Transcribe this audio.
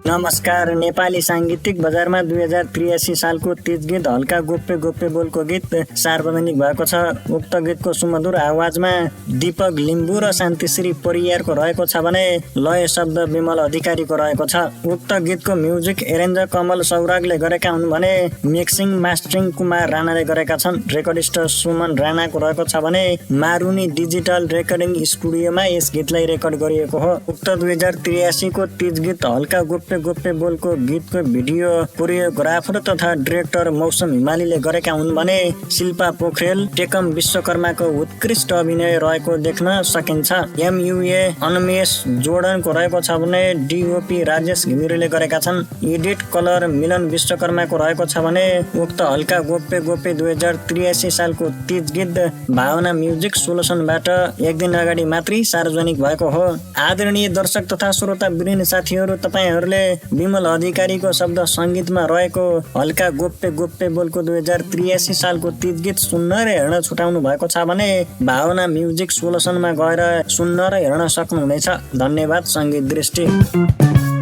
नमस्कार। नेपाली साङ्गीतिक बजारमा 2083 सालको तीज गीत हल्का गोप्य गोप्य बोलको गीत सार्वजनिक भएको छ। उक्त गीतको सुमधुर आवाजमा दीपक लिम्बू र शान्तिश्री परियारको रहेको छ भने लय शब्द विमल अधिकारीको रहेको छ। उक्त गीतको म्युजिक एरेन्ज कमल सौरागले गरेका हुन् भने मिक्सिङ मास्टरिङ कुमार राणाले गरेका छन्। रेकर्डिस्ट सुमन राणाको रहेको छ भने मारुनी डिजिटल रेकर्डिङ स्टुडियोमा यस गीतलाई रेकर्ड गरिएको हो। उक्त 2083 को तीज गीत हल्का गोप्य गोप्य बोलको गीतको भिडियो कोरियोग्राफर तथा डिरेक्टर मौसम हिमालीले गरेका हुन् भने शिल्पा पोखरेल टेकम विश्वकर्माको उत्कृष्ट अभिनय रहेको देख्न सकिन्छ। एमयुए अनमेश जोर्डनको रहेको छ भने डिओपी राजेश घिमिरेले गरेका छन्। एडिट कलर मिलन विश्वकर्माको रहेको छ भने उक्त हल्का गोप्य गोप्य 2083 सालको तीज गीत भावना म्युजिक सोल्युसनबाट एक दिन अगाडि मात्रै सार्वजनिक भएको हो। आदरणीय दर्शक तथा श्रोता वृन्द साथीहरू, तपाईहरूले विमल अधिकारीको शब्द सङ्गीतमा रहेको हल्का गोप्य गोप्य बोलको 2083 सालको तीज गीत सुन्न र हेर्न छुटाउनु भएको छ भने भावना म्युजिक सोल्युसनमा गएर सुन्न र हेर्न सक्नुहुनेछ। धन्यवाद। सङ्गीत दृष्टि।